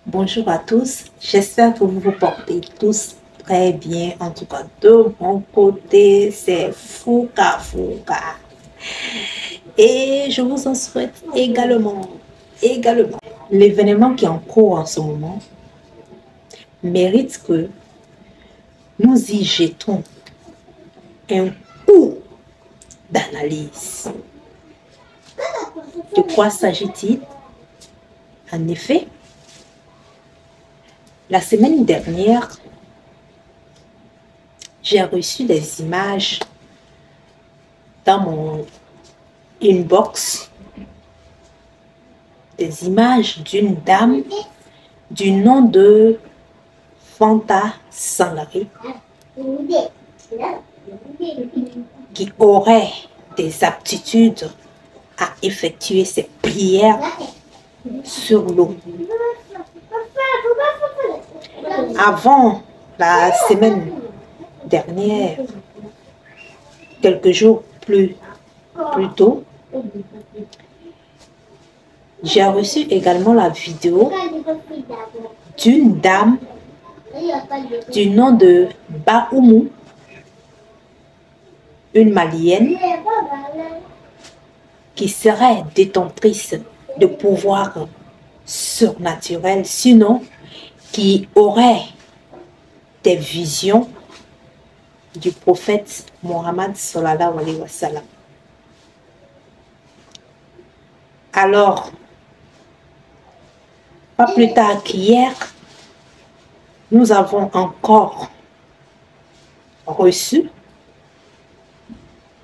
Bonjour à tous, j'espère que vous vous portez tous très bien. En tout cas, de mon côté, c'est Fouca Fouca. Et je vous en souhaite également. L'événement qui est en cours en ce moment mérite que nous y jetons un coup d'analyse. De quoi s'agit-il? En effet, la semaine dernière, j'ai reçu des images dans mon inbox, des images d'une dame du nom de Fanta Sangare qui aurait des aptitudes à effectuer ses prières sur l'eau. Avant la semaine dernière, quelques jours plus tôt, j'ai reçu également la vidéo d'une dame du nom de Baoumou, une Malienne qui serait détentrice de pouvoirs surnaturels, sinon qui aurait des visions du prophète Mohammed sallallahu alayhi wa sallam. Alors, pas plus tard qu'hier, nous avons encore reçu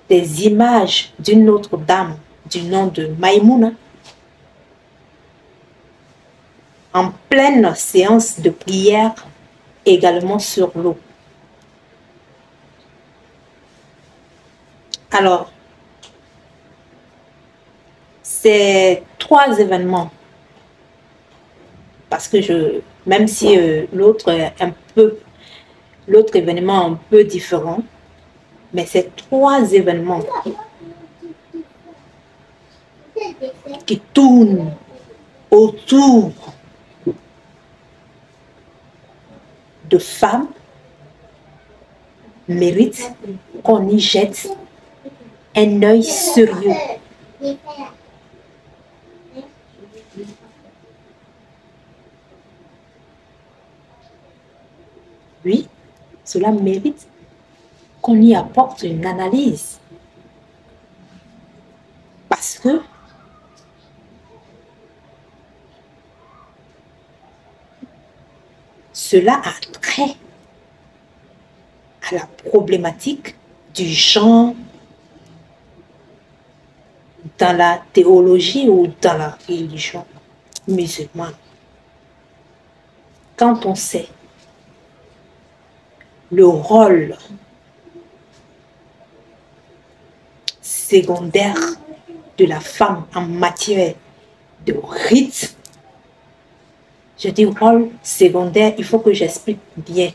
des images d'une autre dame du nom de Maïmouna en pleine séance de prière également sur l'eau. Alors, ces trois événements, parce que même si l'autre événement est un peu différent, mais ces trois événements qui tournent autour de femmes méritent qu'on y jette un œil sérieux. Oui, cela mérite qu'on y apporte une analyse. Parce que cela a trait à la problématique du genre dans la théologie ou dans la religion musulmane. Quand on sait le rôle secondaire de la femme en matière de rites, je dis rôle secondaire, il faut que j'explique bien.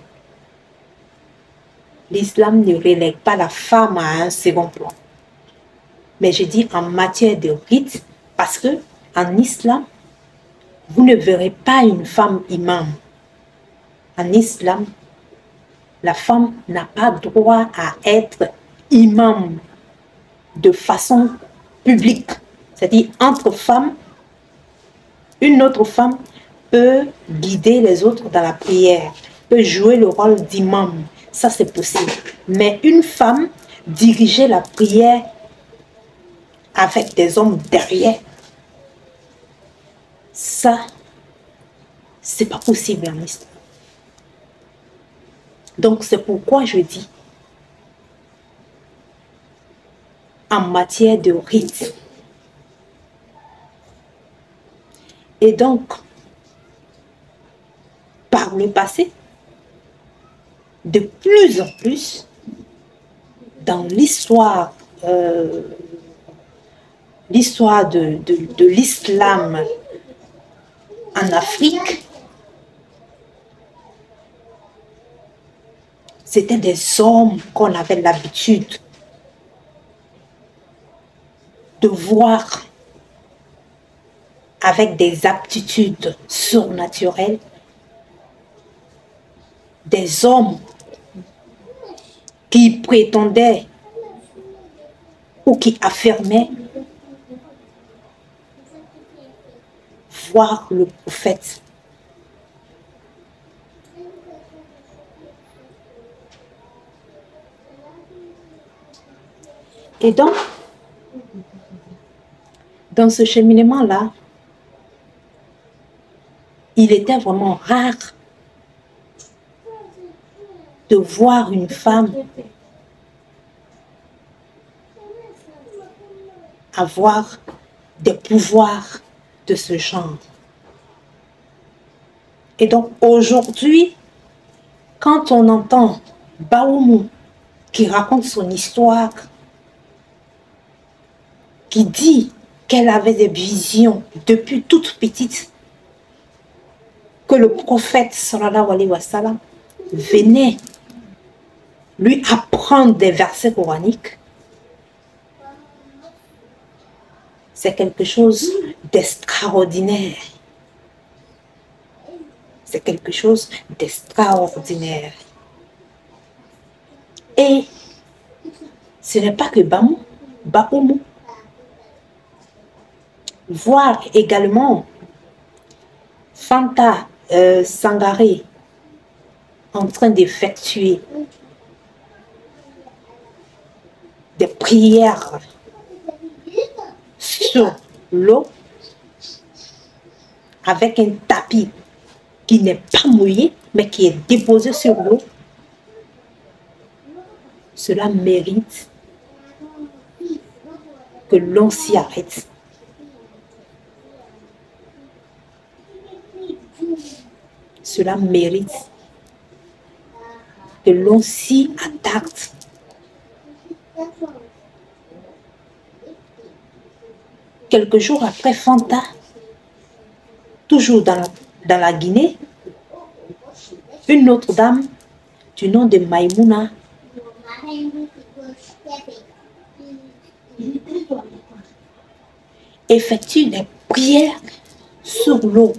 L'islam ne relègue pas la femme à un second plan. Mais je dis en matière de rites, parce que en islam, vous ne verrez pas une femme imam. En islam, la femme n'a pas droit à être imam de façon publique. C'est-à-dire, entre femmes, une autre femme peut guider les autres dans la prière, peut jouer le rôle d'imam. Ça, c'est possible. Mais une femme diriger la prière avec des hommes derrière, ça, c'est pas possible en islam. Donc, c'est pourquoi je dis, en matière de rites. Et donc, par le passé, de plus en plus, dans l'histoire de l'islam en Afrique, c'était des hommes qu'on avait l'habitude de voir avec des aptitudes surnaturelles, des hommes qui prétendaient ou qui affirmaient voir le prophète. Et donc, dans ce cheminement-là, il était vraiment rare de voir une femme avoir des pouvoirs de ce genre. Et donc, aujourd'hui, quand on entend Baoumou qui raconte son histoire, qui dit qu'elle avait des visions depuis toute petite, que le prophète sallallahu alayhi wa sallam venait lui apprendre des versets coraniques, c'est quelque chose d'extraordinaire. C'est quelque chose d'extraordinaire. Et ce n'est pas que Baoumou. Voir également Fanta Sangaré en train d'effectuer des prières sur l'eau avec un tapis qui n'est pas mouillé mais qui est déposé sur l'eau, cela mérite que l'on s'y arrête. Cela mérite que l'on s'y attarde. Quelques jours après Fanta, toujours dans la Guinée, une autre dame du nom de Maïmouna effectue des prières sur l'eau.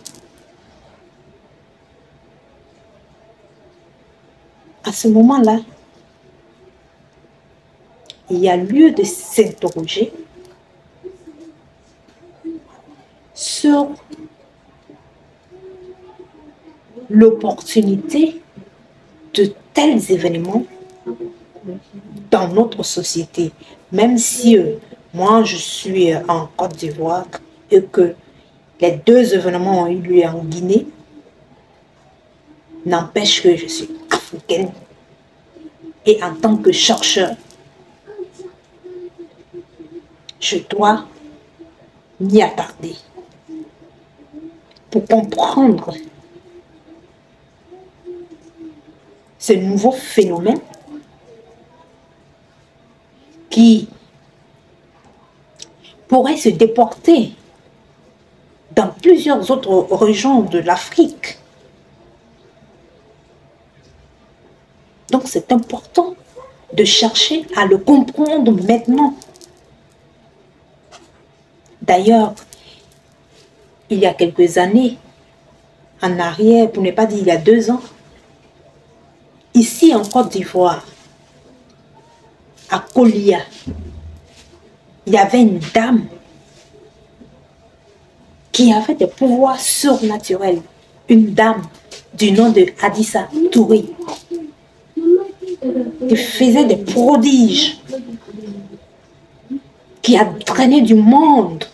À ce moment-là, il y a lieu de s'interroger sur l'opportunité de tels événements dans notre société. Même si moi je suis en Côte d'Ivoire et que les deux événements ont eu lieu en Guinée, n'empêche que je suis africaine et en tant que chercheur, je dois m'y attarder pour comprendre ce nouveau phénomène qui pourrait se déporter dans plusieurs autres régions de l'Afrique. Donc c'est important de chercher à le comprendre maintenant. D'ailleurs, il y a quelques années, en arrière, pour ne pas dire il y a 2 ans, ici en Côte d'Ivoire, à Kolia, il y avait une dame qui avait des pouvoirs surnaturels. Une dame du nom de Hadissa Touré, qui faisait des prodiges, qui a drainé du monde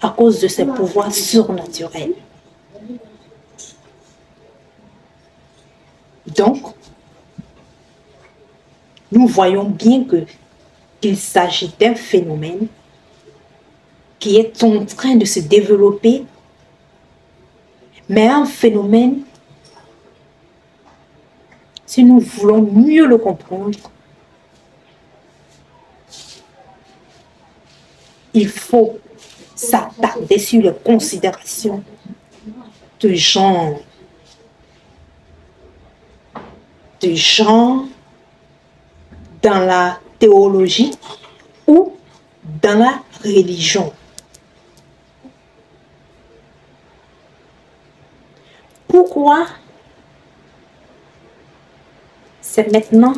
à cause de ses pouvoirs surnaturels. Donc, nous voyons bien qu'il s'agit d'un phénomène qui est en train de se développer, mais un phénomène, si nous voulons mieux le comprendre, il faut s'attarder sur les considérations de genre. Dans la théologie ou dans la religion. Pourquoi c'est maintenant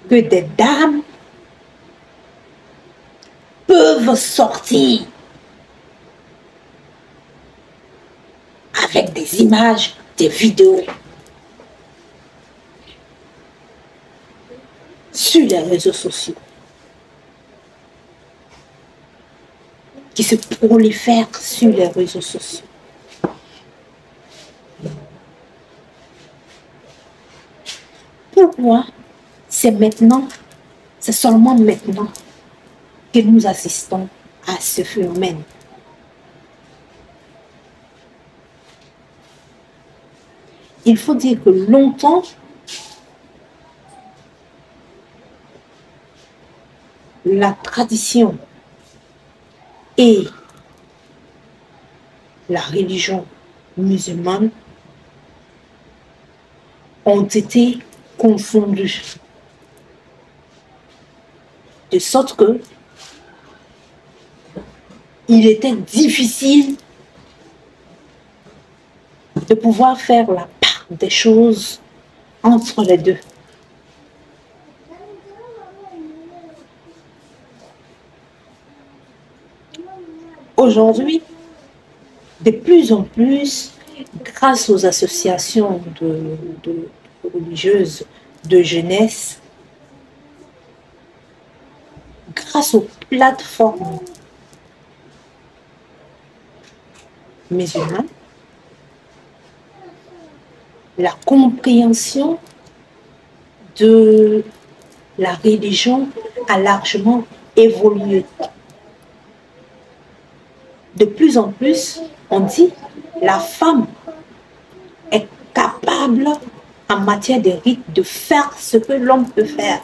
que des dames peuvent sortir avec des images, des vidéos sur les réseaux sociaux qui se prolifèrent sur les réseaux sociaux. Pourquoi c'est maintenant, c'est seulement maintenant que nous assistons à ce phénomène? Il faut dire que longtemps, la tradition et la religion musulmane ont été confondues. De sorte que il était difficile de pouvoir faire la part des choses entre les deux. Aujourd'hui, de plus en plus, grâce aux associations de religieuses de jeunesse, grâce aux plateformes musulmanes, la compréhension de la religion a largement évolué. De plus en plus, on dit la femme est capable en matière de rite de faire ce que l'homme peut faire.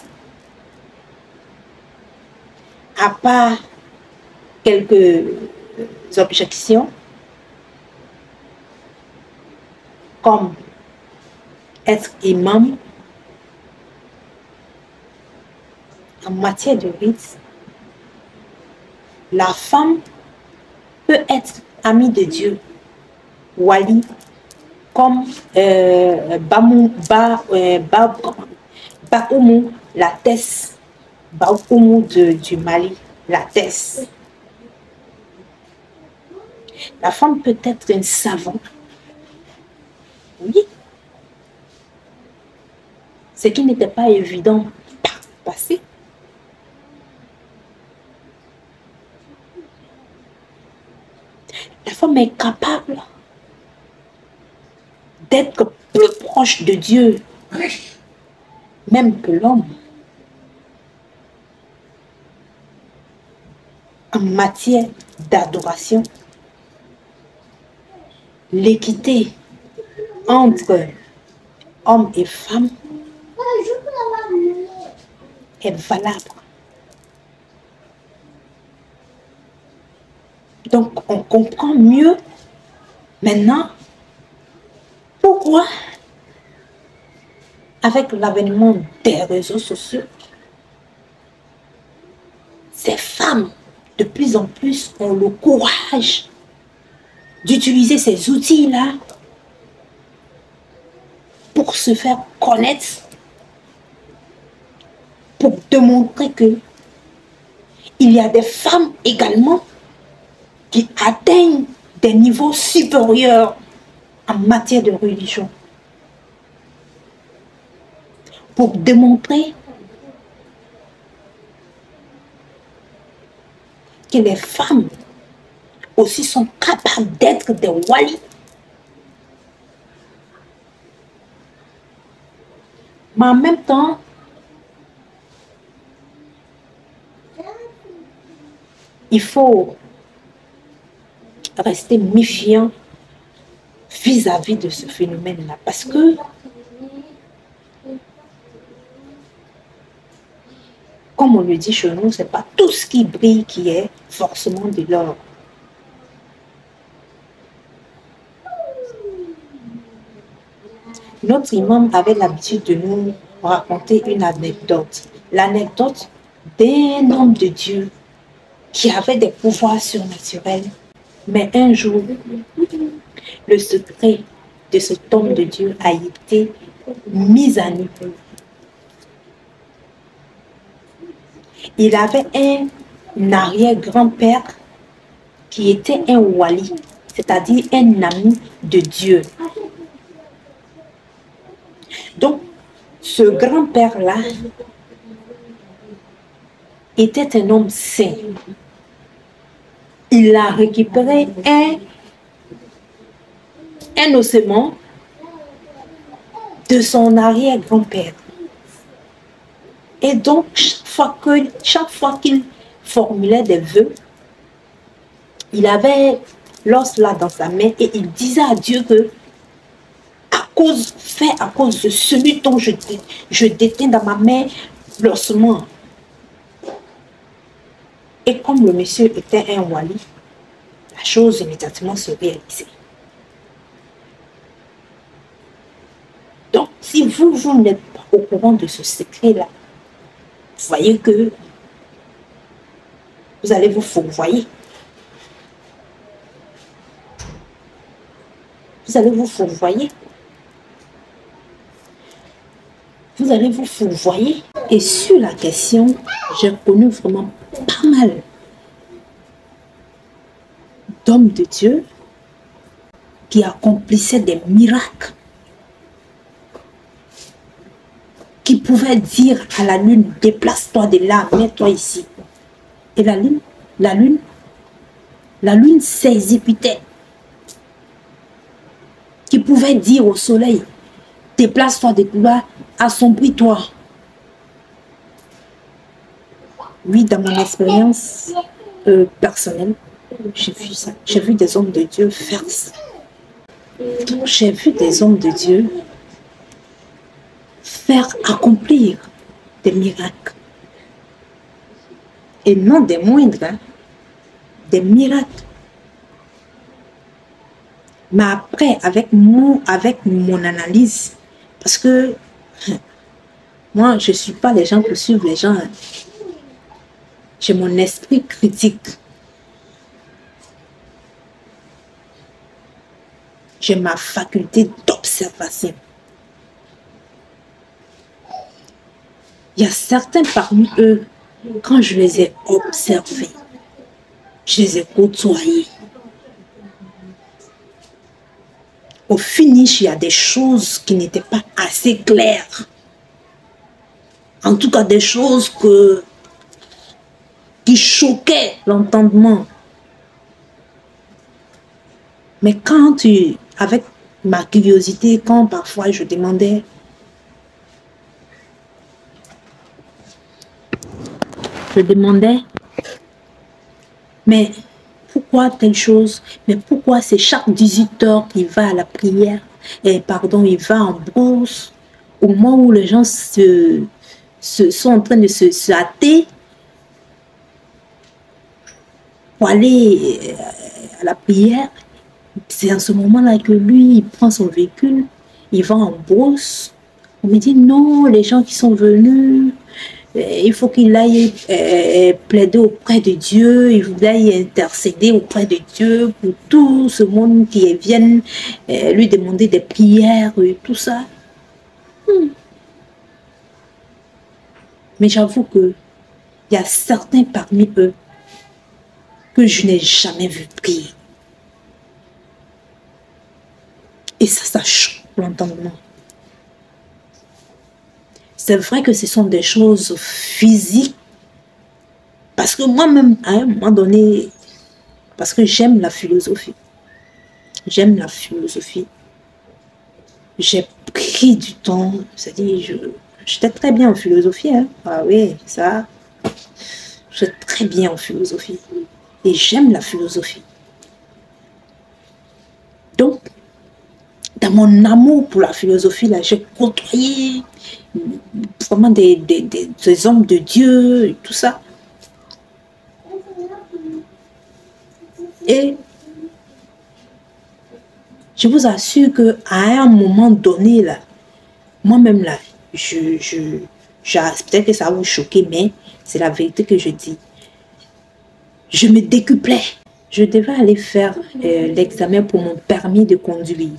À part quelques objections, comme être imam, en matière de rite, la femme peut être amie de Dieu, wali, comme Baoumou, la Tess, Baoumou du Mali, la Tess. La femme peut être un savant, oui, ce qui n'était pas évident par le passé. La femme est capable d'être plus proche de Dieu, même que l'homme, en matière d'adoration. L'équité entre hommes et femmes est valable. Donc, on comprend mieux maintenant pourquoi, avec l'avènement des réseaux sociaux, ces femmes, de plus en plus, ont le courage d'utiliser ces outils-là pour se faire connaître, pour démontrer que il y a des femmes également qui atteignent des niveaux supérieurs en matière de religion. Pour démontrer que les femmes aussi sont capables d'être des walis. Mais en même temps, il faut rester méfiant vis-à-vis de ce phénomène-là. Parce que, comme on le dit chez nous, ce n'est pas tout ce qui brille qui est forcément de l'or. Notre imam avait l'habitude de nous raconter une anecdote. L'anecdote d'un homme de Dieu qui avait des pouvoirs surnaturels Mais un jour, le secret de cet homme de Dieu a été mis à nu. Il avait un arrière-grand-père qui était un wali, c'est-à-dire un ami de Dieu. Donc, ce grand-père-là était un homme saint. Il a récupéré un ossement de son arrière-grand-père. Et donc, chaque fois qu'il formulait des vœux, il avait l'os là dans sa main et il disait à Dieu que à cause de celui dont je détiens dans ma main l'ossement. Et comme le monsieur était un wali, la chose immédiatement se réalisait. Donc, si vous n'êtes pas au courant de ce secret-là, vous voyez que vous allez vous fourvoyer. Vous allez vous fourvoyer. Vous allez vous fourvoyer. Et sur la question, j'ai connu vraiment pas mal d'hommes de Dieu qui accomplissaient des miracles, qui pouvaient dire à la lune, déplace-toi de là, mets-toi ici. Et la lune s'exécutait. Qui pouvait dire au soleil, déplace-toi de là, assombris-toi. Oui, dans mon expérience personnelle, j'ai vu ça. J'ai vu des hommes de Dieu faire ça. J'ai vu des hommes de Dieu faire accomplir des miracles. Et non des moindres, hein, des miracles. Mais après, avec mon analyse, parce que moi, je ne suis pas les gens qui suivent les gens. J'ai mon esprit critique. J'ai ma faculté d'observation. Il y a certains parmi eux, quand je les ai observés, je les ai côtoyés. Au finish, il y a des choses qui n'étaient pas assez claires. En tout cas, des choses qui choquaient l'entendement. Mais quand avec ma curiosité, quand parfois je demandais, mais pourquoi telle chose? Mais pourquoi c'est chaque 18 heures qu'il va à la prière? Et pardon, il va en brousse. Au moment où les gens sont en train de se hâter pour aller à la prière, c'est en ce moment-là que lui, il prend son véhicule, il va en brousse. On me dit non, les gens qui sont venus, il faut qu'il aille plaider auprès de Dieu, il faut aille intercéder auprès de Dieu pour tout ce monde qui vienne lui demander des prières et tout ça. Mais j'avoue que il y a certains parmi eux que je n'ai jamais vu prier. Et ça choque l'entendement. C'est vrai que ce sont des choses physiques. Parce que moi-même, à un moment donné, parce que j'aime la philosophie. J'aime la philosophie. J'ai pris du temps. C'est-à-dire, j'étais très bien en philosophie. Hein. Ah oui, ça. J'étais très bien en philosophie. Et j'aime la philosophie. Donc, dans mon amour pour la philosophie, là, j'ai côtoyé vraiment des hommes de Dieu, et tout ça. Et je vous assure qu'à un moment donné, là, moi-même, là, peut-être que ça va vous choquer, mais c'est la vérité que je dis. Je me décuplais. Je devais aller faire l'examen pour mon permis de conduire.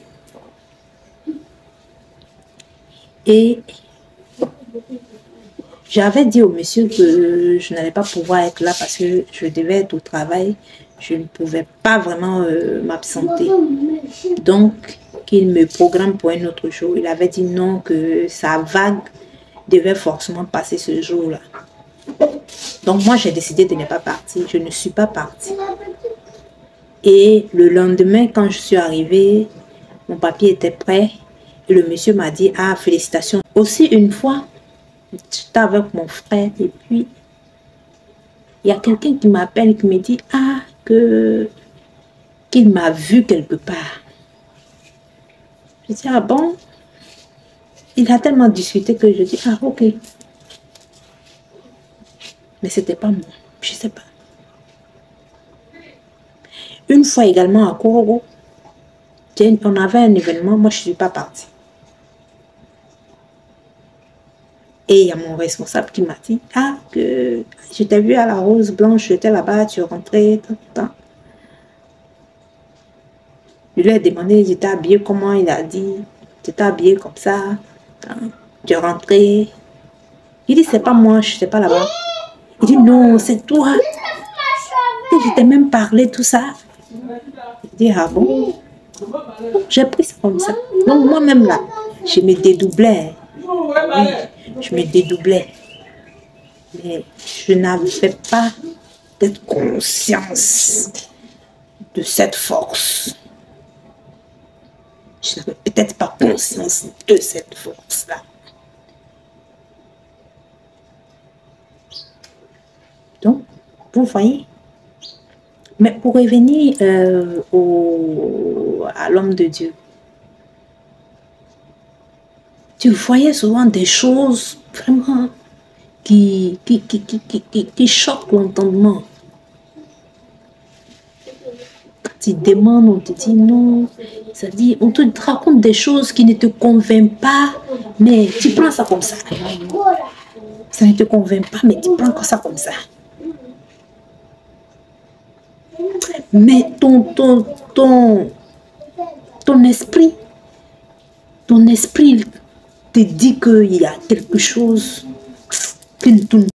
Et j'avais dit au monsieur que je n'allais pas pouvoir être là parce que je devais être au travail. Je ne pouvais pas vraiment m'absenter. Donc, qu'il me programme pour un autre jour. Il avait dit non, que sa vague devait forcément passer ce jour-là. Donc, moi, j'ai décidé de ne pas partir. Je ne suis pas partie. Et le lendemain, quand je suis arrivée, mon papier était prêt. Et le monsieur m'a dit, ah, félicitations. Aussi, une fois, j'étais avec mon frère et puis il y a quelqu'un qui m'appelle et qui me dit, ah, qu'il m'a vu quelque part. Je dis, ah bon? Il a tellement discuté que je dis, ah ok. Mais c'était pas moi, je sais pas. Une fois également à Korogo, on avait un événement, moi je suis pas partie. Et il y a mon responsable qui m'a dit, ah, que je t'ai vu à la Rose Blanche, j'étais là-bas, tu es rentré, tant. Je lui ai demandé, j'étais habillée comment, il a dit, tu étais habillée comme ça, tu es rentré. Il dit, c'est pas moi, je n'étais pas là-bas. Il dit, non, c'est toi. Et je t'ai même parlé, tout ça. Je dis, ah bon? J'ai pris ça comme ça. Donc moi-même là, je me dédoublais. Oui, je me dédoublais. Mais je n'avais pas cette conscience de cette force. Je n'avais peut-être pas conscience de cette force-là. Donc, vous voyez. Mais pour revenir à l'homme de Dieu, tu voyais souvent des choses vraiment qui choquent l'entendement. Quand tu demandes, on te dit non. C'est-à-dire, on te raconte des choses qui ne te convainquent pas, mais tu prends ça comme ça. Ça ne te convainc pas, mais tu prends ça comme ça. Mais ton esprit te dit qu'il y a quelque chose qui ne tourne